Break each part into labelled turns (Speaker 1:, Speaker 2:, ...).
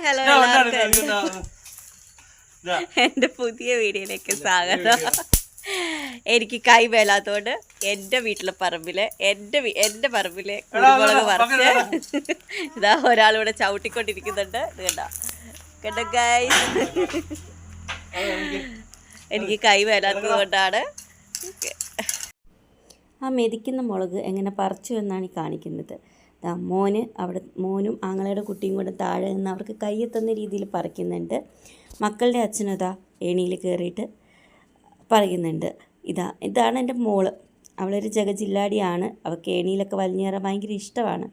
Speaker 1: Hello എല്ലാവർക്കും എൻ്റെ പുതിയ വീഡിയോയിലേക്ക് സ്വാഗതം. എനിക്ക് കൈ മേലാത്തോണ്ട് എൻ്റെ വീട്ടിലെ പറമ്പില് എൻ്റെ പറമ്പിലെ കുരുമുളക് പറിച്ച് ഇതാ ഒരാളിവിടെ ചവിട്ടിക്കൊണ്ടിരിക്കുന്നുണ്ട്. ഇത് കണ്ടോ ഗൈസ്, എനിക്ക് കൈ മേലാത്തത് കൊണ്ടാണ്. ആ മെതിക്കുന്ന മുളക് എങ്ങനെ പറിച്ചു എന്നാണ് കാണിക്കുന്നത്. മോനും ആങ്ങളയുടെ കുട്ടിയും കൂടെ താഴെ നിന്ന് അവർക്ക് കയ്യെത്തുന്ന രീതിയിൽ പറിക്കുന്നുണ്ട്. മക്കളുടെ അച്ഛനതാ ഏണിയിൽ കയറിയിട്ട് പറിക്കുന്നുണ്ട്. ഇതാണ് എൻ്റെ മോള്. അവളൊരു ജഗജില്ലാടിയാണ്. അവൾക്ക് ഏണിയിലൊക്കെ വലിഞ്ഞേറാൻ ഭയങ്കര ഇഷ്ടമാണ്.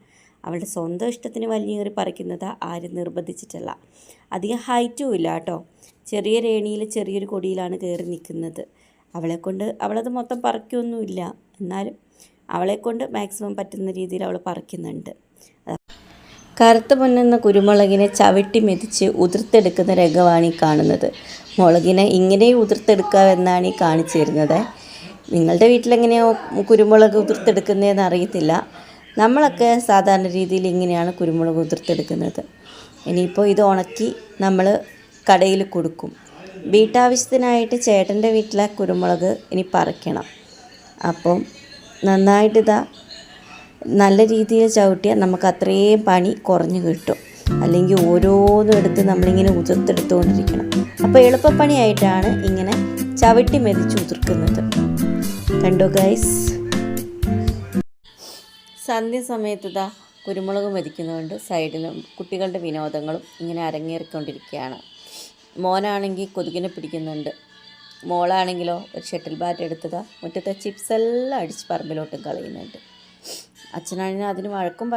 Speaker 1: അവളുടെ സ്വന്തം ഇഷ്ടത്തിന് വലിഞ്ഞേറി പറിക്കുന്നതാ, ആരും നിർബന്ധിച്ചിട്ടല്ല. അധികം ഹൈറ്റും ഇല്ല കേട്ടോ. ചെറിയൊരു ഏണിയിൽ ചെറിയൊരു കൊടിയിലാണ് കയറി നിൽക്കുന്നത്. അവളത് മൊത്തം പറിക്കൊന്നുമില്ല, എന്നാലും അവളെക്കൊണ്ട് മാക്സിമം പറ്റുന്ന രീതിയിൽ അവൾ പറിക്കുന്നുണ്ട്. കറുത്ത് പൊന്നുന്ന കുരുമുളകിനെ ചവിട്ടി മെതിച്ച് ഉതിർത്തെടുക്കുന്ന രംഗമാണ് ഈ കാണുന്നത്. മുളകിനെ ഇങ്ങനെ ഉതിർത്തെടുക്കാമെന്നാണ് ഈ കാണിച്ചു തരുന്നത്. നിങ്ങളുടെ വീട്ടിലെങ്ങനെയോ കുരുമുളക് ഉതിർത്തെടുക്കുന്നതെന്ന് അറിയത്തില്ല. നമ്മളൊക്കെ സാധാരണ രീതിയിൽ ഇങ്ങനെയാണ് കുരുമുളക് ഉതിർത്തെടുക്കുന്നത്. ഇനിയിപ്പോൾ ഇത് ഉണക്കി നമ്മൾ കടയിൽ കൊടുക്കും. വീട്ടാവശ്യത്തിനായിട്ട് ചേട്ടൻ്റെ വീട്ടിലെ കുരുമുളക് ഇനി പറിക്കണം. അപ്പം നന്നായിട്ടിതാ നല്ല രീതിയിൽ ചവിട്ടിയാൽ നമുക്ക് അത്രയും പണി കുറഞ്ഞു കിട്ടും. അല്ലെങ്കിൽ ഓരോന്നും എടുത്ത് നമ്മളിങ്ങനെ ഉതിർത്തെടുത്തുകൊണ്ടിരിക്കണം. അപ്പോൾ എളുപ്പപ്പണിയായിട്ടാണ് ഇങ്ങനെ ചവിട്ടി മെതിച്ച് ഉതിർക്കുന്നത്. കണ്ടോ ഗൈസ്, സന്ധ്യ സമയത്ത് ഇതാ കുരുമുളക് മെതിക്കുന്നതുകൊണ്ട് സൈഡിലും കുട്ടികളുടെ വിനോദങ്ങളും ഇങ്ങനെ അരങ്ങേറിക്കൊണ്ടിരിക്കുകയാണ്. മോനാണെങ്കിൽ കൊതുകിനെ പിടിക്കുന്നുണ്ട്. മോളാണെങ്കിലോ ഒരു ഷട്ടിൽ ബാറ്റ് എടുത്തതാ മുറ്റത്തെ ചിപ്സ് എല്ലാം അടിച്ച് പറമ്പിലോട്ടും കളയുന്നുണ്ട്. അച്ഛനാണെങ്കിൽ അതിന് വഴക്കും